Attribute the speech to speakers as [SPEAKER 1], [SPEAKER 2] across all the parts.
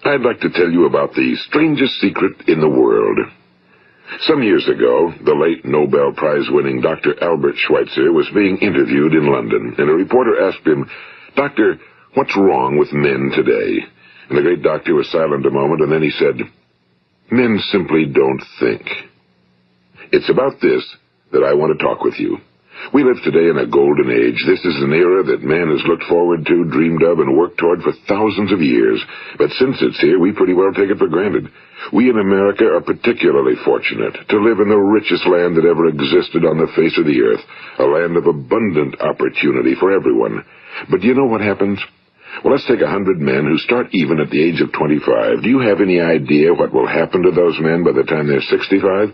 [SPEAKER 1] I'd like to tell you about the strangest secret in the world. Some years ago, the late Nobel Prize-winning Dr. Albert Schweitzer was being interviewed in London, and a reporter asked him, "Doctor, what's wrong with men today?" And the great doctor was silent a moment, and then he said, "Men simply don't think." It's about this that I want to talk with you. We live today in a golden age. This is an era that man has looked forward to, dreamed of, and worked toward for thousands of years. But since it's here, we pretty well take it for granted. We in America are particularly fortunate to live in the richest land that ever existed on the face of the earth, a land of abundant opportunity for everyone. But do you know what happens? Well, let's take 100 men who start even at the age of 25. Do you have any idea what will happen to those men by the time they're 65?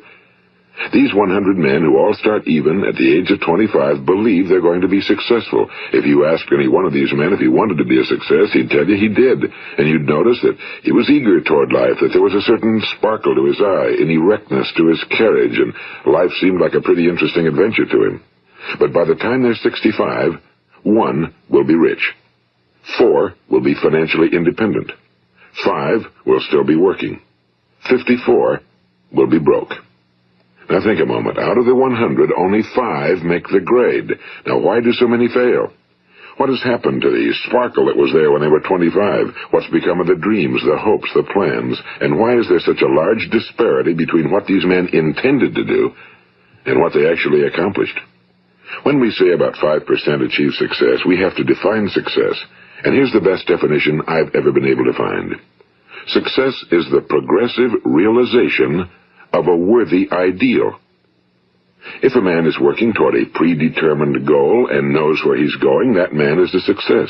[SPEAKER 1] These 100 men who all start even at the age of 25 believe they're going to be successful. If you asked any one of these men if he wanted to be a success, he'd tell you he did. And you'd notice that he was eager toward life, that there was a certain sparkle to his eye, an erectness to his carriage, and life seemed like a pretty interesting adventure to him. But by the time they're 65, 1 will be rich. 4 will be financially independent. 5 will still be working. 54 will be broke. Now think a moment. Out of the 100, only 5 make the grade. Now why do so many fail? What has happened to the sparkle that was there when they were 25? What's become of the dreams, the hopes, the plans? And why is there such a large disparity between what these men intended to do and what they actually accomplished? When we say about 5% achieve success, we have to define success. And here's the best definition I've ever been able to find. Success is the progressive realization of a worthy ideal. If a man is working toward a predetermined goal and knows where he's going, that man is a success.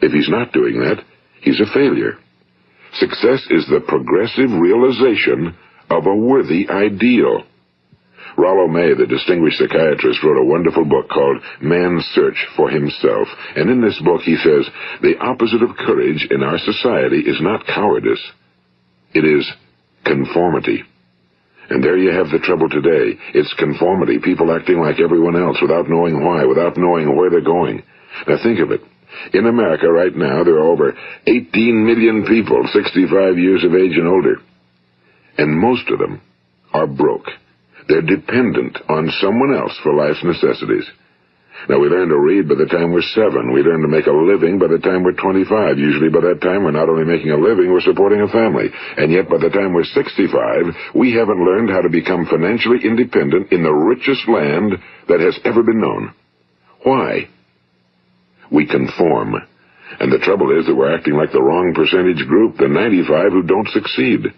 [SPEAKER 1] If he's not doing that, he's a failure. Success is the progressive realization of a worthy ideal. Rollo May, the distinguished psychiatrist, wrote a wonderful book called Man's Search for Himself. And in this book he says, the opposite of courage in our society is not cowardice. It is conformity. And there you have the trouble today. It's conformity, people acting like everyone else without knowing why, without knowing where they're going. Now think of it. In America right now, there are over 18 million people 65 years of age and older. And most of them are broke. They're dependent on someone else for life's necessities. Now, we learn to read by the time we're 7. We learn to make a living by the time we're 25. Usually by that time, we're not only making a living, we're supporting a family. And yet, by the time we're 65, we haven't learned how to become financially independent in the richest land that has ever been known. Why? We conform. And the trouble is that we're acting like the wrong percentage group, the 95 who don't succeed.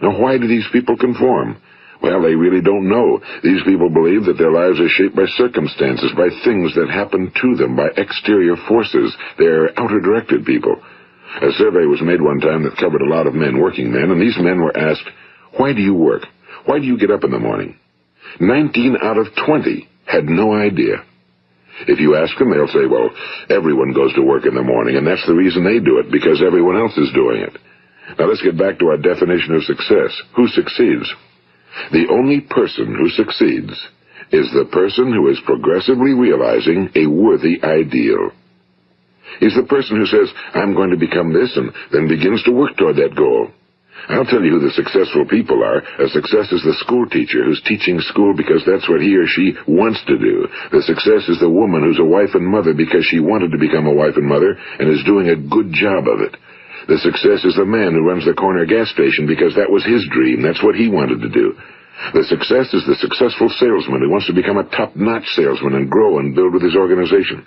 [SPEAKER 1] Now, why do these people conform? Well, they really don't know. These people believe that their lives are shaped by circumstances, by things that happen to them, by exterior forces. They're outer-directed people. A survey was made one time that covered a lot of men, working men, and these men were asked, "Why do you work? Why do you get up in the morning?" 19 out of 20 had no idea. If you ask them, they'll say, well, everyone goes to work in the morning, and that's the reason they do it, because everyone else is doing it. Now let's get back to our definition of success. Who succeeds? The only person who succeeds is the person who is progressively realizing a worthy ideal. He's the person who says, I'm going to become this, and then begins to work toward that goal. I'll tell you who the successful people are. A success is the school teacher who's teaching school because that's what he or she wants to do. The success is the woman who's a wife and mother because she wanted to become a wife and mother and is doing a good job of it. The success is the man who runs the corner gas station because that was his dream. That's what he wanted to do. The success is the successful salesman who wants to become a top-notch salesman and grow and build with his organization.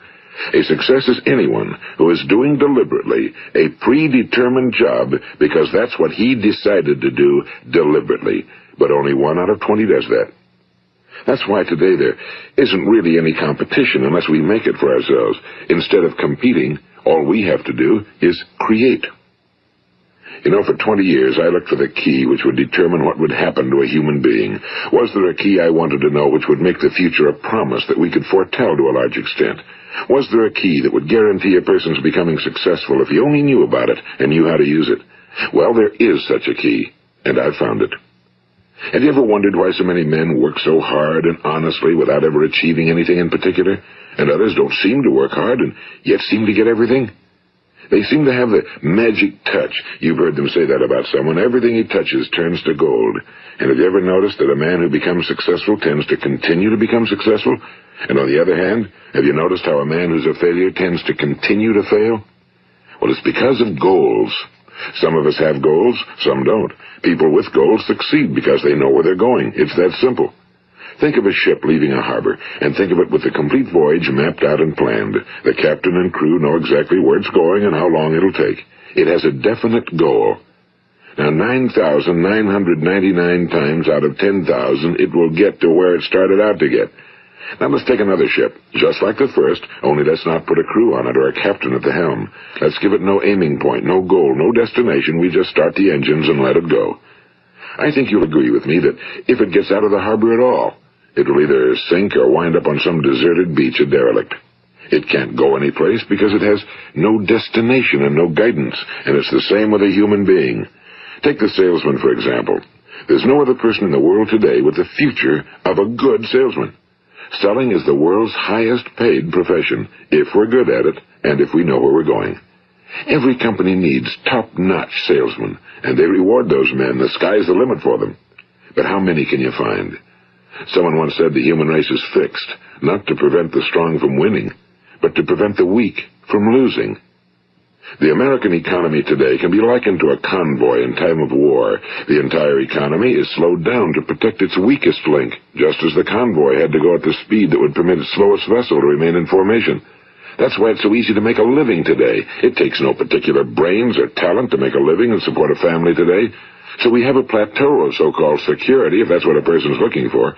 [SPEAKER 1] A success is anyone who is doing deliberately a predetermined job because that's what he decided to do deliberately. But only 1 out of 20 does that. That's why today there isn't really any competition unless we make it for ourselves. Instead of competing, all we have to do is create. You know, for 20 years, I looked for the key which would determine what would happen to a human being. Was there a key I wanted to know which would make the future a promise that we could foretell to a large extent? Was there a key that would guarantee a person's becoming successful if he only knew about it and knew how to use it? Well, there is such a key, and I've found it. Have you ever wondered why so many men work so hard and honestly without ever achieving anything in particular, and others don't seem to work hard and yet seem to get everything? They seem to have the magic touch. You've heard them say that about someone. Everything he touches turns to gold. And have you ever noticed that a man who becomes successful tends to continue to become successful? And on the other hand, have you noticed how a man who's a failure tends to continue to fail? Well, it's because of goals. Some of us have goals, some don't. People with goals succeed because they know where they're going. It's that simple. Think of a ship leaving a harbor, and think of it with the complete voyage mapped out and planned. The captain and crew know exactly where it's going and how long it'll take. It has a definite goal. Now, 9,999 times out of 10,000, it will get to where it started out to get. Now, let's take another ship, just like the first, only let's not put a crew on it or a captain at the helm. Let's give it no aiming point, no goal, no destination. We just start the engines and let it go. I think you'll agree with me that if it gets out of the harbor at all, it will either sink or wind up on some deserted beach, a derelict. It can't go anyplace because it has no destination and no guidance, and it's the same with a human being. Take the salesman, for example. There's no other person in the world today with the future of a good salesman. Selling is the world's highest paid profession, if we're good at it and if we know where we're going. Every company needs top-notch salesmen, and they reward those men. The sky's the limit for them. But how many can you find? Someone once said the human race is fixed, not to prevent the strong from winning, but to prevent the weak from losing. The American economy today can be likened to a convoy in time of war. The entire economy is slowed down to protect its weakest link, just as the convoy had to go at the speed that would permit its slowest vessel to remain in formation. That's why it's so easy to make a living today. It takes no particular brains or talent to make a living and support a family today. So we have a plateau of so-called security, if that's what a person's looking for.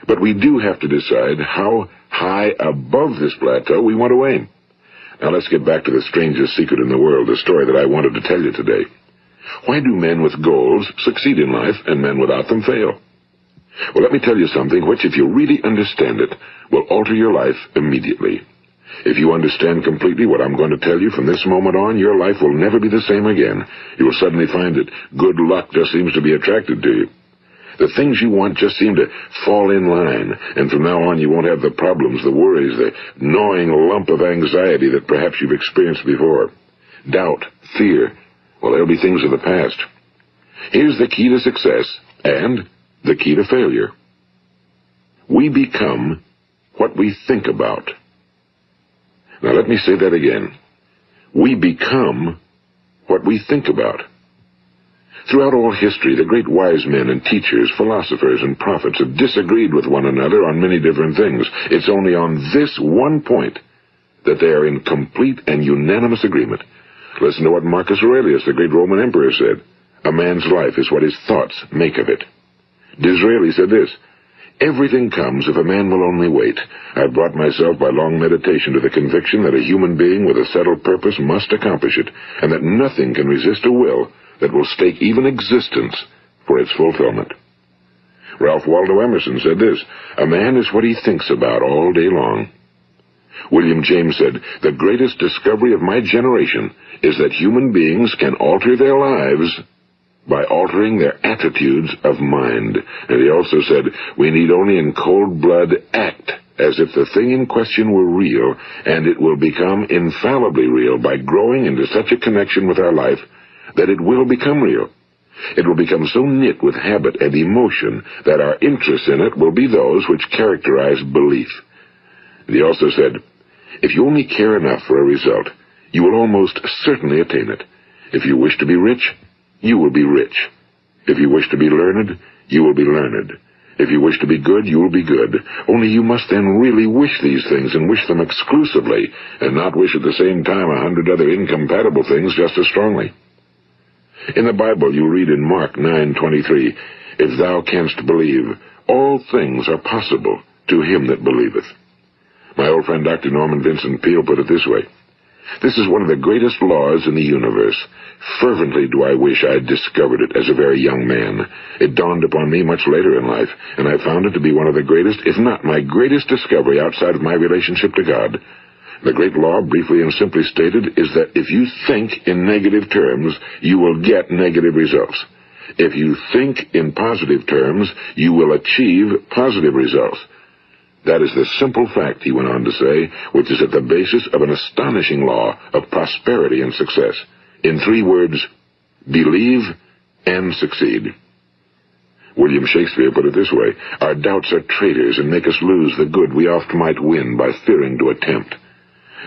[SPEAKER 1] But we do have to decide how high above this plateau we want to aim. Now let's get back to the strangest secret in the world, the story that I wanted to tell you today. Why do men with goals succeed in life and men without them fail? Well, let me tell you something which, if you really understand it, will alter your life immediately. If you understand completely what I'm going to tell you from this moment on, your life will never be the same again. You will suddenly find that good luck just seems to be attracted to you. The things you want just seem to fall in line, and from now on you won't have the problems, the worries, the gnawing lump of anxiety that perhaps you've experienced before. Doubt, fear, well, they'll be things of the past. Here's the key to success and the key to failure. We become what we think about. Now let me say that again. We become what we think about. Throughout all history, the great wise men and teachers, philosophers and prophets have disagreed with one another on many different things. It's only on this one point that they are in complete and unanimous agreement. Listen to what Marcus Aurelius, the great Roman emperor, said. A man's life is what his thoughts make of it. Disraeli said this, everything comes if a man will only wait. I've brought myself by long meditation to the conviction that a human being with a settled purpose must accomplish it, and that nothing can resist a will that will stake even existence for its fulfillment. Ralph Waldo Emerson said this, a man is what he thinks about all day long. William James said, the greatest discovery of my generation is that human beings can alter their lives by altering their attitudes of mind. And he also said, we need only in cold blood act as if the thing in question were real, and it will become infallibly real by growing into such a connection with our life that it will become real. It will become so knit with habit and emotion that our interest in it will be those which characterize belief. And he also said, if you only care enough for a result, you will almost certainly attain it. If you wish to be rich, you will be rich. If you wish to be learned, you will be learned. If you wish to be good, you will be good. Only you must then really wish these things and wish them exclusively, and not wish at the same time 100 other incompatible things just as strongly. In the Bible, you read in Mark 9:23, if thou canst believe, all things are possible to him that believeth. My old friend Dr. Norman Vincent Peale put it this way, this is one of the greatest laws in the universe. Fervently do I wish I had discovered it as a very young man. It dawned upon me much later in life, and I found it to be one of the greatest, if not my greatest discovery outside of my relationship to God. The great law, briefly and simply stated, is that if you think in negative terms, you will get negative results. If you think in positive terms, you will achieve positive results. That is the simple fact, he went on to say, which is at the basis of an astonishing law of prosperity and success. In 3 words, believe and succeed. William Shakespeare put it this way: our doubts are traitors and make us lose the good we oft might win by fearing to attempt.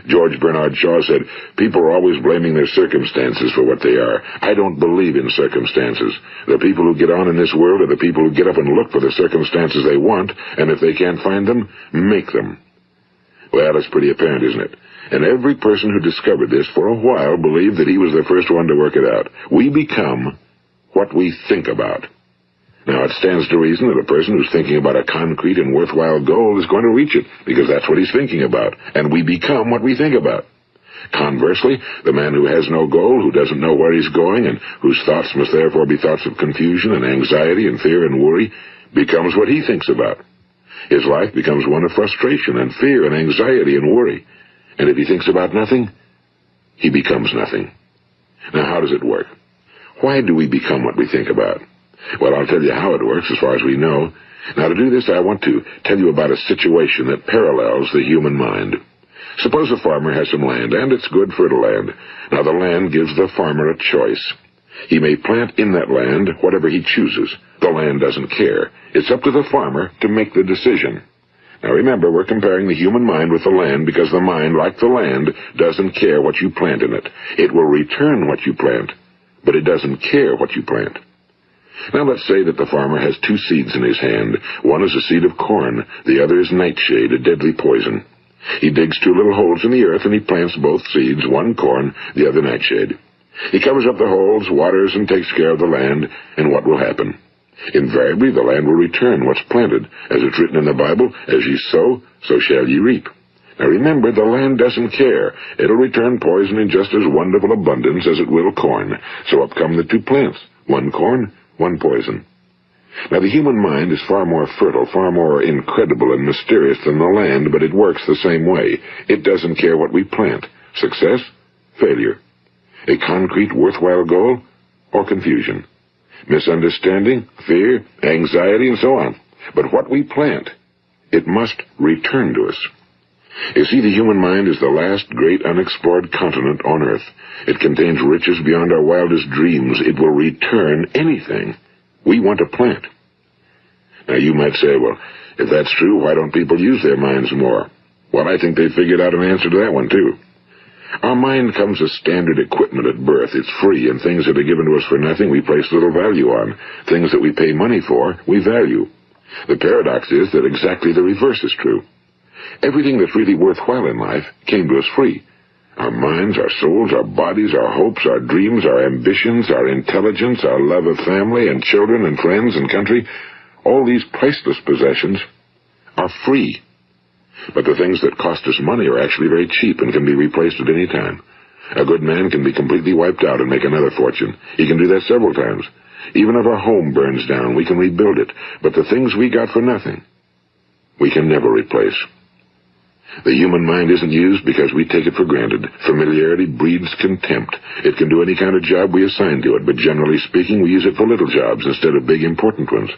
[SPEAKER 1] George Bernard Shaw said, people are always blaming their circumstances for what they are. I don't believe in circumstances. The people who get on in this world are the people who get up and look for the circumstances they want, and if they can't find them, make them. Well, it's pretty apparent, isn't it? And every person who discovered this for a while believed that he was the first one to work it out. We become what we think about. Now, it stands to reason that a person who's thinking about a concrete and worthwhile goal is going to reach it, because that's what he's thinking about, and we become what we think about. Conversely, the man who has no goal, who doesn't know where he's going, and whose thoughts must therefore be thoughts of confusion and anxiety and fear and worry, becomes what he thinks about. His life becomes one of frustration and fear and anxiety and worry. And if he thinks about nothing, he becomes nothing. Now, how does it work? Why do we become what we think about? Well, I'll tell you how it works as far as we know. Now, to do this, I want to tell you about a situation that parallels the human mind. Suppose a farmer has some land, and it's good fertile land. Now, the land gives the farmer a choice. He may plant in that land whatever he chooses. The land doesn't care. It's up to the farmer to make the decision. Now, remember, we're comparing the human mind with the land because the mind, like the land, doesn't care what you plant in it. It will return what you plant, but it doesn't care what you plant. Now, let's say that the farmer has 2 seeds in his hand. One is a seed of corn. The other is nightshade, a deadly poison. He digs 2 little holes in the earth, and he plants both seeds, one corn, the other nightshade. He covers up the holes, waters, and takes care of the land, and what will happen? Invariably, the land will return what's planted. As it's written in the Bible, as ye sow, so shall ye reap. Now remember, the land doesn't care. It'll return poison in just as wonderful abundance as it will corn. So up come the 2 plants, one corn, one poison. Now, the human mind is far more fertile, far more incredible and mysterious than the land, but it works the same way. It doesn't care what we plant. Success, failure. A concrete, worthwhile goal, or confusion. Misunderstanding, fear, anxiety, and so on. But what we plant, it must return to us. You see, the human mind is the last great unexplored continent on Earth. It contains riches beyond our wildest dreams. It will return anything we want to plant. Now, you might say, well, if that's true, why don't people use their minds more? Well, I think they figured out an answer to that one, too. Our mind comes as standard equipment at birth. It's free, and things that are given to us for nothing we place little value on. Things that we pay money for, we value. The paradox is that exactly the reverse is true. Everything that's really worthwhile in life came to us free. Our minds, our souls, our bodies, our hopes, our dreams, our ambitions, our intelligence, our love of family and children and friends and country, all these priceless possessions are free. But the things that cost us money are actually very cheap and can be replaced at any time. A good man can be completely wiped out and make another fortune. He can do that several times. Even if our home burns down, we can rebuild it. But the things we got for nothing, we can never replace. The human mind isn't used because we take it for granted. Familiarity breeds contempt. It can do any kind of job we assign to it, but generally speaking, we use it for little jobs instead of big, important ones.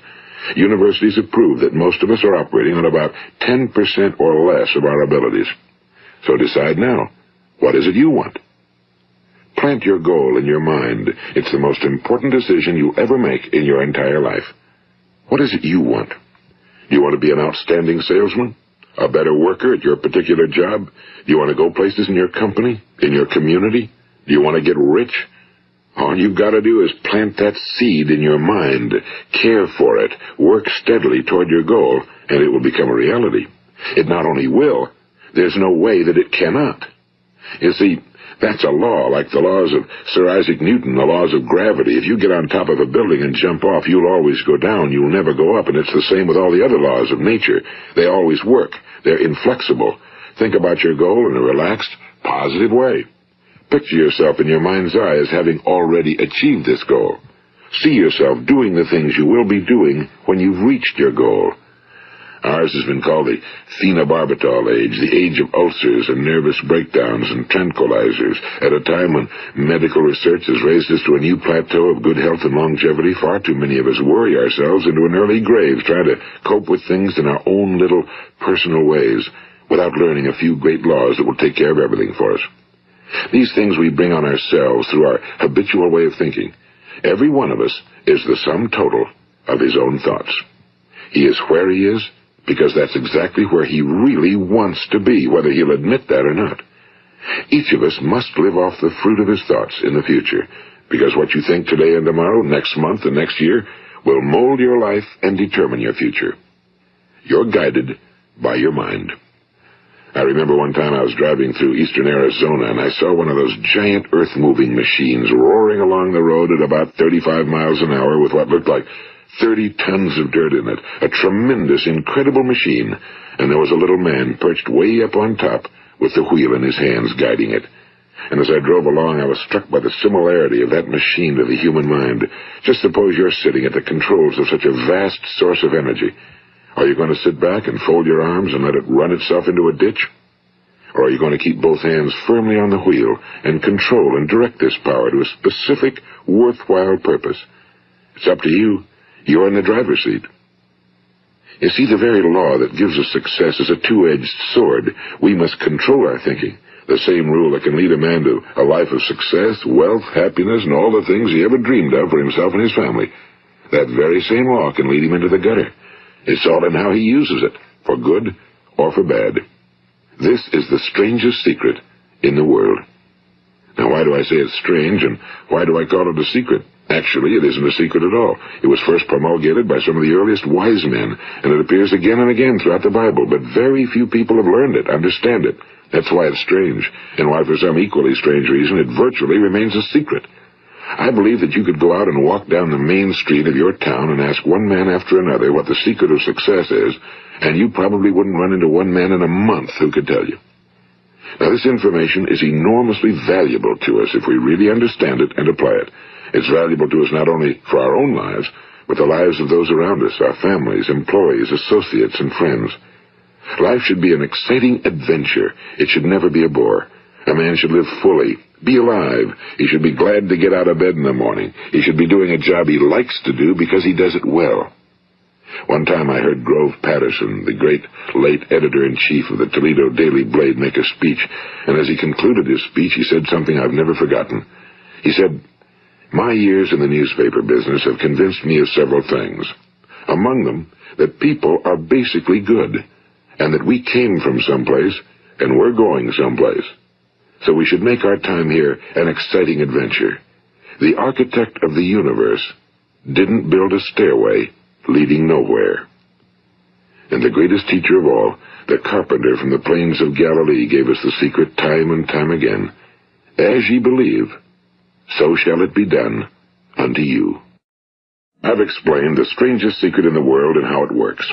[SPEAKER 1] Universities have proved that most of us are operating on about 10% or less of our abilities. So decide now, what is it you want? Plant your goal in your mind. It's the most important decision you'll ever make in your entire life. What is it you want? Do you want to be an outstanding salesman? A better worker at your particular job? Do you want to go places in your company? In your community? Do you want to get rich? All you've got to do is plant that seed in your mind, care for it, work steadily toward your goal, and it will become a reality. It not only will, there's no way that it cannot. You see, that's a law, like the laws of Sir Isaac Newton, the laws of gravity. If you get on top of a building and jump off, you'll always go down. You'll never go up, and it's the same with all the other laws of nature. They always work. They're inflexible. Think about your goal in a relaxed, positive way. Picture yourself in your mind's eye as having already achieved this goal. See yourself doing the things you will be doing when you've reached your goal. Ours has been called the phenobarbital age, the age of ulcers and nervous breakdowns and tranquilizers. At a time when medical research has raised us to a new plateau of good health and longevity, far too many of us worry ourselves into an early grave trying to cope with things in our own little personal ways without learning a few great laws that will take care of everything for us. These things we bring on ourselves through our habitual way of thinking. Every one of us is the sum total of his own thoughts. He is where he is because that's exactly where he really wants to be, whether he'll admit that or not. Each of us must live off the fruit of his thoughts in the future, because what you think today and tomorrow, next month and next year, will mold your life and determine your future. You're guided by your mind. I remember one time I was driving through eastern Arizona, and I saw one of those giant earth-moving machines roaring along the road at about 35 miles an hour with what looked like 30 tons of dirt in it. A tremendous, incredible machine, and there was a little man perched way up on top with the wheel in his hands guiding it. And as I drove along, I was struck by the similarity of that machine to the human mind. Just suppose you're sitting at the controls of such a vast source of energy. Are you going to sit back and fold your arms and let it run itself into a ditch? Or are you going to keep both hands firmly on the wheel and control and direct this power to a specific, worthwhile purpose? It's up to you. You're in the driver's seat. You see, the very law that gives us success is a two-edged sword. We must control our thinking. The same rule that can lead a man to a life of success, wealth, happiness, and all the things he ever dreamed of for himself and his family. That very same law can lead him into the gutter. It's all in how he uses it, for good or for bad. This is the strangest secret in the world. Now, why do I say it's strange, and why do I call it a secret? Actually, it isn't a secret at all. It was first promulgated by some of the earliest wise men, and it appears again and again throughout the Bible, but very few people have learned it, understand it. That's why it's strange, and why for some equally strange reason it virtually remains a secret. I believe that you could go out and walk down the main street of your town and ask one man after another what the secret of success is, and you probably wouldn't run into one man in a month who could tell you. Now, this information is enormously valuable to us if we really understand it and apply it. It's valuable to us not only for our own lives, but the lives of those around us, our families, employees, associates, and friends. Life should be an exciting adventure. It should never be a bore. A man should live fully, be alive. He should be glad to get out of bed in the morning. He should be doing a job he likes to do because he does it well. One time I heard Grove Patterson, the great late editor-in-chief of the Toledo Daily Blade, make a speech, and as he concluded his speech, he said something I've never forgotten. He said, "My years in the newspaper business have convinced me of several things. Among them, that people are basically good, and that we came from someplace, and we're going someplace. So we should make our time here an exciting adventure. The architect of the universe didn't build a stairway leading nowhere." And the greatest teacher of all, the carpenter from the plains of Galilee, gave us the secret time and time again. As ye believe, so shall it be done unto you. I've explained the strangest secret in the world and how it works.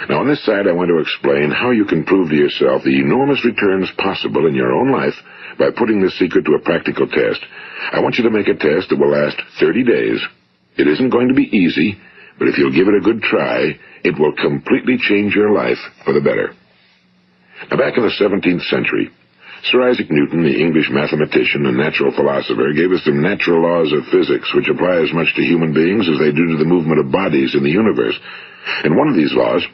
[SPEAKER 1] Now, on this side, I want to explain how you can prove to yourself the enormous returns possible in your own life by putting this secret to a practical test. I want you to make a test that will last 30 days. It isn't going to be easy, but if you'll give it a good try, it will completely change your life for the better. Now, back in the 17th century, Sir Isaac Newton, the English mathematician and natural philosopher, gave us some natural laws of physics which apply as much to human beings as they do to the movement of bodies in the universe. And one of these laws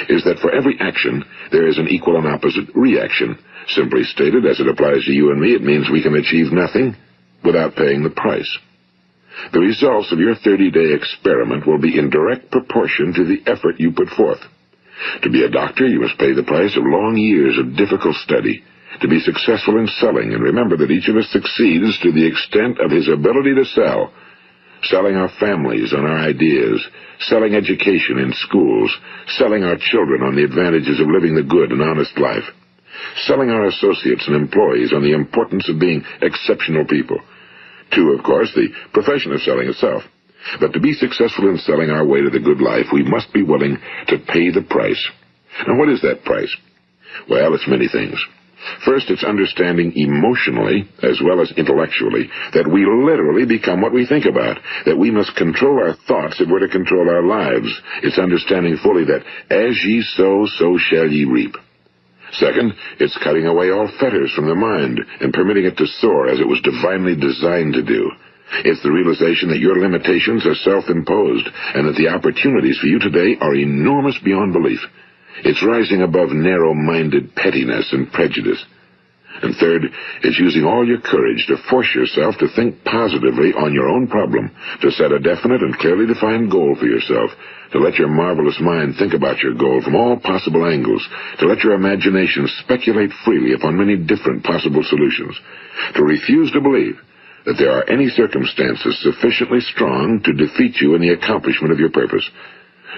[SPEAKER 1] is that for every action, there is an equal and opposite reaction. Simply stated, as it applies to you and me, it means we can achieve nothing without paying the price. The results of your 30-day experiment will be in direct proportion to the effort you put forth. To be a doctor, you must pay the price of long years of difficult study. To be successful in selling, and remember that each of us succeeds to the extent of his ability to sell. Selling our families on our ideas, selling education in schools, selling our children on the advantages of living the good and honest life, selling our associates and employees on the importance of being exceptional people. To, of course, the profession of selling itself. But to be successful in selling our way to the good life, we must be willing to pay the price. Now, what is that price? Well, it's many things. First, it's understanding emotionally, as well as intellectually, that we literally become what we think about, that we must control our thoughts if we're to control our lives. It's understanding fully that as ye sow, so shall ye reap. Second, it's cutting away all fetters from the mind and permitting it to soar as it was divinely designed to do. It's the realization that your limitations are self-imposed and that the opportunities for you today are enormous beyond belief. It's rising above narrow-minded pettiness and prejudice. And third, it's using all your courage to force yourself to think positively on your own problem, to set a definite and clearly defined goal for yourself, to let your marvelous mind think about your goal from all possible angles, to let your imagination speculate freely upon many different possible solutions, to refuse to believe that there are any circumstances sufficiently strong to defeat you in the accomplishment of your purpose,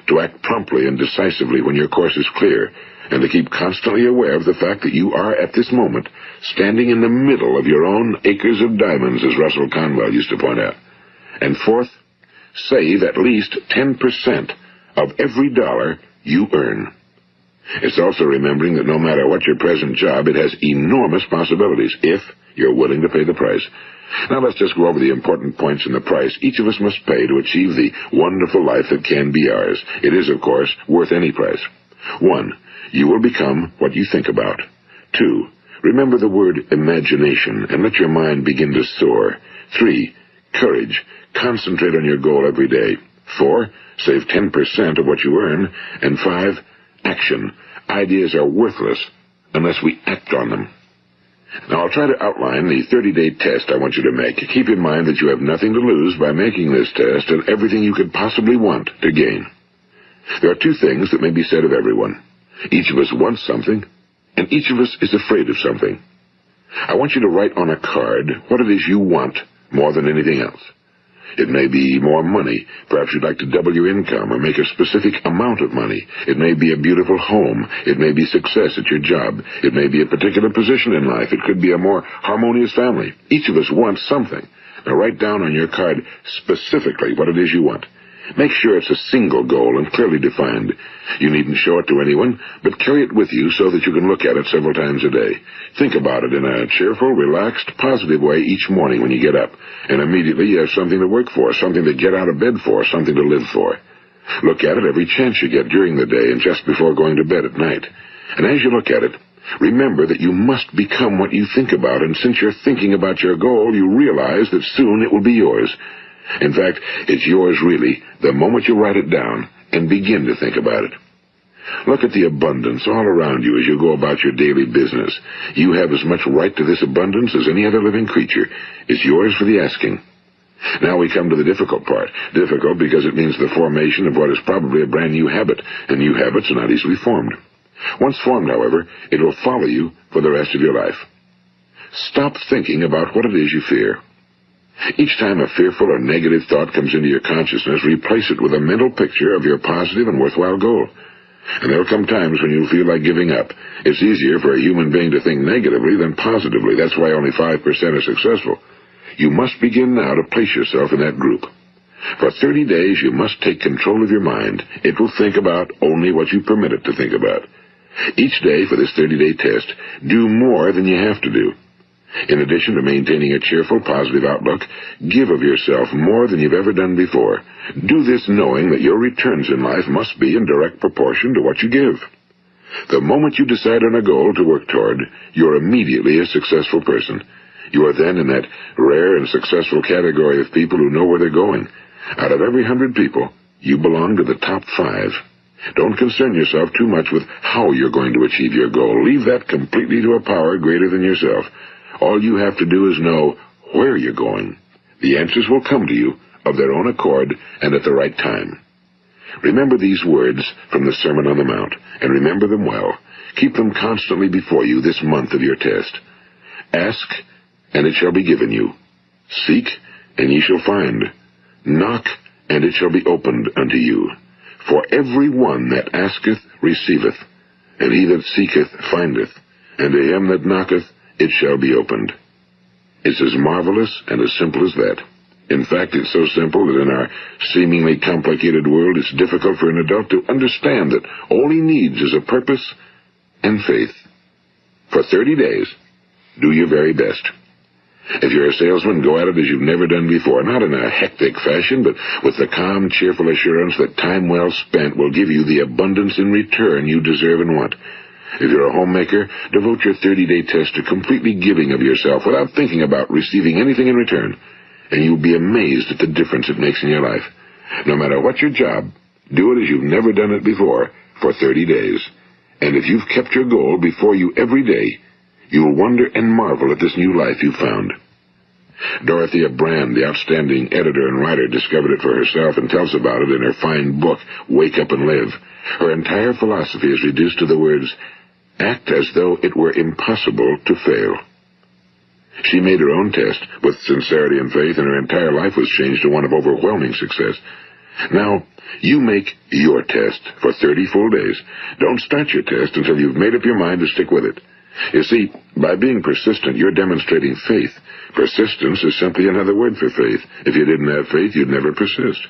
[SPEAKER 1] to act promptly and decisively when your course is clear, and to keep constantly aware of the fact that you are, at this moment, standing in the middle of your own acres of diamonds, as Russell Conwell used to point out. And fourth, save at least 10% of every dollar you earn. It's also remembering that no matter what your present job, it has enormous possibilities, if you're willing to pay the price. Now let's just go over the important points in the price each of us must pay to achieve the wonderful life that can be ours. It is, of course, worth any price. 1. You will become what you think about. 2. Remember the word imagination and let your mind begin to soar. 3. Courage. Concentrate on your goal every day. 4. Save 10% of what you earn. And 5. Action. Ideas are worthless unless we act on them. Now, I'll try to outline the 30-day test I want you to make. Keep in mind that you have nothing to lose by making this test and everything you could possibly want to gain. There are two things that may be said of everyone. Each of us wants something, and each of us is afraid of something. I want you to write on a card what it is you want more than anything else. It may be more money. Perhaps you'd like to double your income or make a specific amount of money. It may be a beautiful home. It may be success at your job. It may be a particular position in life. It could be a more harmonious family. Each of us wants something. Now write down on your card specifically what it is you want. Make sure it's a single goal and clearly defined. You needn't show it to anyone, but carry it with you so that you can look at it several times a day. Think about it in a cheerful, relaxed, positive way each morning when you get up, and immediately you have something to work for, something to get out of bed for, something to live for. Look at it every chance you get during the day and just before going to bed at night. And as you look at it, remember that you must become what you think about, and since you're thinking about your goal, you realize that soon it will be yours. In fact, it's yours really the moment you write it down and begin to think about it. Look at the abundance all around you as you go about your daily business. You have as much right to this abundance as any other living creature. It's yours for the asking. Now we come to the difficult part. Difficult because it means the formation of what is probably a brand new habit, and new habits are not easily formed. Once formed, however, it will follow you for the rest of your life. Stop thinking about what it is you fear. Each time a fearful or negative thought comes into your consciousness, replace it with a mental picture of your positive and worthwhile goal. And there will come times when you'll feel like giving up. It's easier for a human being to think negatively than positively. That's why only 5% are successful. You must begin now to place yourself in that group. For 30 days, you must take control of your mind. It will think about only what you permit it to think about. Each day for this 30-day test, do more than you have to do. In addition to maintaining a cheerful, positive outlook, give of yourself more than you've ever done before. Do this knowing that your returns in life must be in direct proportion to what you give. The moment you decide on a goal to work toward, you're immediately a successful person. You are then in that rare and successful category of people who know where they're going. Out of every 100 people, you belong to the top 5. Don't concern yourself too much with how you're going to achieve your goal. Leave that completely to a power greater than yourself. All you have to do is know where you're going. The answers will come to you of their own accord and at the right time. Remember these words from the Sermon on the Mount, and remember them well. Keep them constantly before you this month of your test. Ask, and it shall be given you. Seek, and ye shall find. Knock, and it shall be opened unto you. For every one that asketh receiveth, and he that seeketh findeth, and to him that knocketh it shall be opened. It's as marvelous and as simple as that. In fact, it's so simple that in our seemingly complicated world, it's difficult for an adult to understand that all he needs is a purpose and faith. For 30 days, do your very best. If you're a salesman, go at it as you've never done before, not in a hectic fashion, but with the calm, cheerful assurance that time well spent will give you the abundance in return you deserve and want. If you're a homemaker, devote your 30-day test to completely giving of yourself without thinking about receiving anything in return, and you'll be amazed at the difference it makes in your life. No matter what your job, do it as you've never done it before for 30 days. And if you've kept your goal before you every day, you'll wonder and marvel at this new life you've found. Dorothea Brand, the outstanding editor and writer, discovered it for herself and tells about it in her fine book, Wake Up and Live. Her entire philosophy is reduced to the words, act as though it were impossible to fail. She made her own test with sincerity and faith, and her entire life was changed to one of overwhelming success. Now, you make your test for 30 full days. Don't start your test until you've made up your mind to stick with it. You see, by being persistent, you're demonstrating faith. Persistence is simply another word for faith. If you didn't have faith, you'd never persist.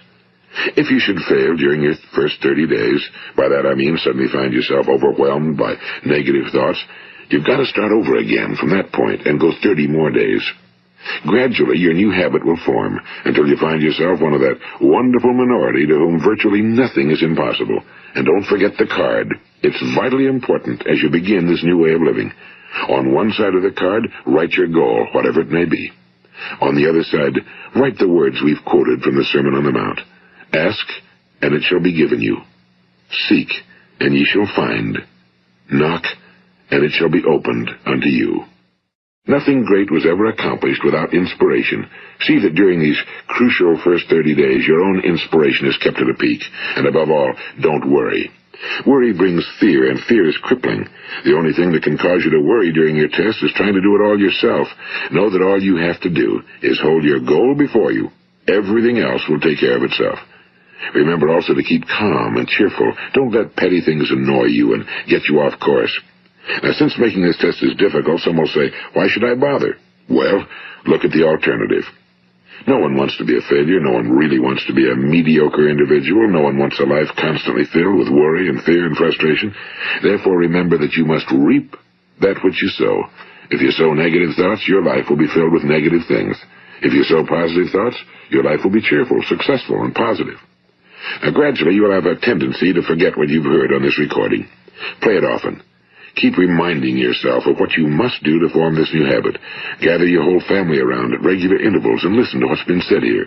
[SPEAKER 1] If you should fail during your first 30 days, by that I mean suddenly find yourself overwhelmed by negative thoughts, you've got to start over again from that point and go 30 more days. Gradually, your new habit will form until you find yourself one of that wonderful minority to whom virtually nothing is impossible. And don't forget the card. It's vitally important as you begin this new way of living. On one side of the card, write your goal, whatever it may be. On the other side, write the words we've quoted from the Sermon on the Mount. Ask, and it shall be given you. Seek, and ye shall find. Knock, and it shall be opened unto you. Nothing great was ever accomplished without inspiration. See that during these crucial first 30 days, your own inspiration is kept at a peak. And above all, don't worry. Worry brings fear, and fear is crippling. The only thing that can cause you to worry during your test is trying to do it all yourself. Know that all you have to do is hold your goal before you. Everything else will take care of itself. Remember also to keep calm and cheerful. Don't let petty things annoy you and get you off course. Now, since making this test is difficult, some will say, why should I bother? Well, look at the alternative. No one wants to be a failure. No one really wants to be a mediocre individual. No one wants a life constantly filled with worry and fear and frustration. Therefore, remember that you must reap that which you sow. If you sow negative thoughts, your life will be filled with negative things. If you sow positive thoughts, your life will be cheerful, successful, and positive. Now, gradually, you will have a tendency to forget what you've heard on this recording. Play it often. Keep reminding yourself of what you must do to form this new habit. Gather your whole family around at regular intervals and listen to what's been said here.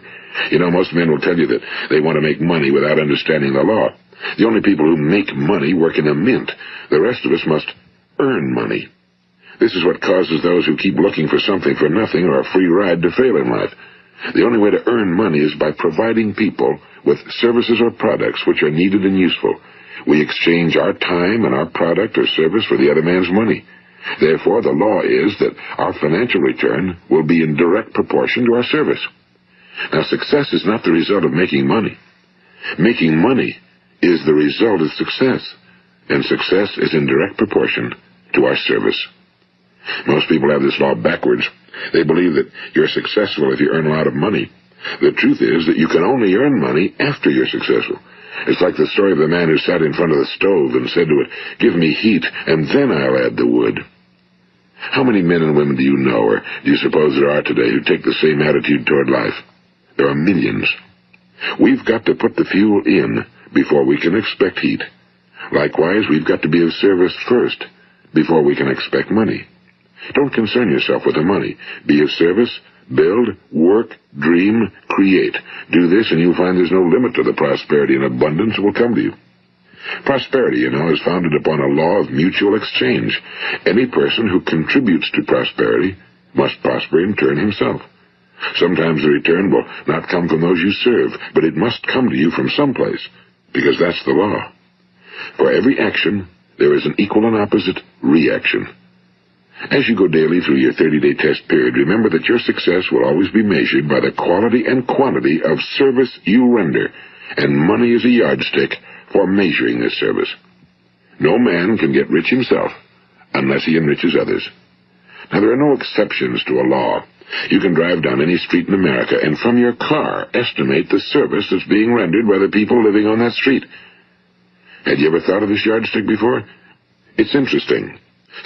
[SPEAKER 1] You know, most men will tell you that they want to make money without understanding the law. The only people who make money work in a mint. The rest of us must earn money. This is what causes those who keep looking for something for nothing or a free ride to fail in life. The only way to earn money is by providing people with services or products which are needed and useful. We exchange our time and our product or service for the other man's money. Therefore, the law is that our financial return will be in direct proportion to our service. Now, success is not the result of making money. Making money is the result of success, and success is in direct proportion to our service. Most people have this law backwards. They believe that you're successful if you earn a lot of money. The truth is that you can only earn money after you're successful. It's like the story of the man who sat in front of the stove and said to it, give me heat, and then I'll add the wood. How many men and women do you know, or do you suppose there are today, who take the same attitude toward life? There are millions. We've got to put the fuel in before we can expect heat. Likewise, we've got to be of service first before we can expect money. Don't concern yourself with the money. Be of service. Build, work, dream, create. Do this and you'll find there's no limit to the prosperity and abundance that will come to you. Prosperity, you know, is founded upon a law of mutual exchange. Any person who contributes to prosperity must prosper in turn himself. Sometimes the return will not come from those you serve, but it must come to you from someplace, because that's the law. For every action, there is an equal and opposite reaction. As you go daily through your 30-day test period, remember that your success will always be measured by the quality and quantity of service you render, and money is a yardstick for measuring this service. No man can get rich himself unless he enriches others. Now, there are no exceptions to a law. You can drive down any street in America and from your car estimate the service that's being rendered by the people living on that street. Had you ever thought of this yardstick before? It's interesting.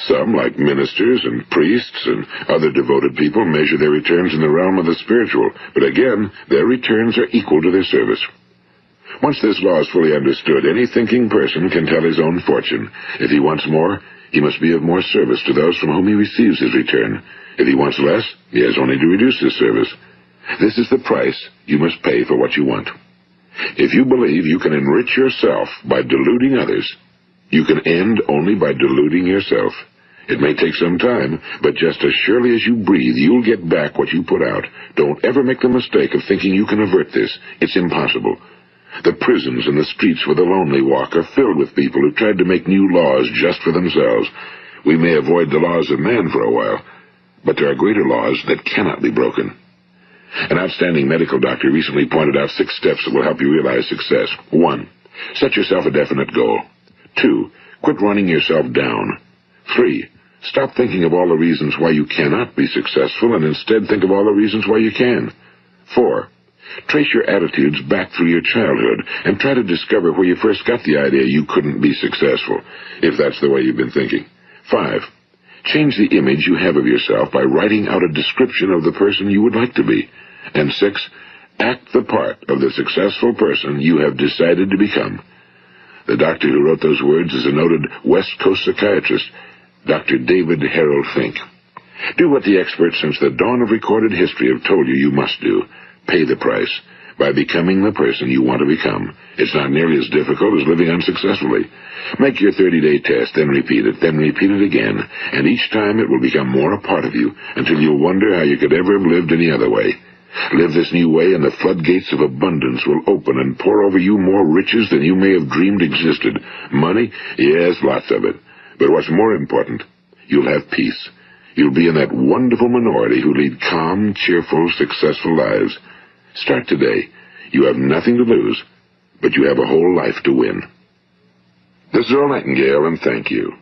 [SPEAKER 1] Some, like ministers and priests and other devoted people, measure their returns in the realm of the spiritual, but again, their returns are equal to their service. Once this law is fully understood, any thinking person can tell his own fortune. If he wants more, he must be of more service to those from whom he receives his return. If he wants less, he has only to reduce his service. This is the price you must pay for what you want. If you believe you can enrich yourself by deluding others, you can end only by deluding yourself. It may take some time, but just as surely as you breathe, you'll get back what you put out. Don't ever make the mistake of thinking you can avert this. It's impossible. The prisons and the streets where the lonely walk are filled with people who tried to make new laws just for themselves. We may avoid the laws of man for a while, but there are greater laws that cannot be broken. An outstanding medical doctor recently pointed out 6 steps that will help you realize success. 1. Set yourself a definite goal. 2. Quit running yourself down. 3. Stop thinking of all the reasons why you cannot be successful and instead think of all the reasons why you can. 4. Trace your attitudes back through your childhood and try to discover where you first got the idea you couldn't be successful, if that's the way you've been thinking. 5. Change the image you have of yourself by writing out a description of the person you would like to be. And 6. Act the part of the successful person you have decided to become. The doctor who wrote those words is a noted West Coast psychiatrist, Dr. David Harold Fink. Do what the experts since the dawn of recorded history have told you you must do. Pay the price by becoming the person you want to become. It's not nearly as difficult as living unsuccessfully. Make your 30-day test, then repeat it again, and each time it will become more a part of you until you'll wonder how you could ever have lived any other way. Live this new way and the floodgates of abundance will open and pour over you more riches than you may have dreamed existed. Money? Yes, lots of it. But what's more important, you'll have peace. You'll be in that wonderful minority who lead calm, cheerful, successful lives. Start today. You have nothing to lose, but you have a whole life to win. This is Earl Nightingale, and thank you.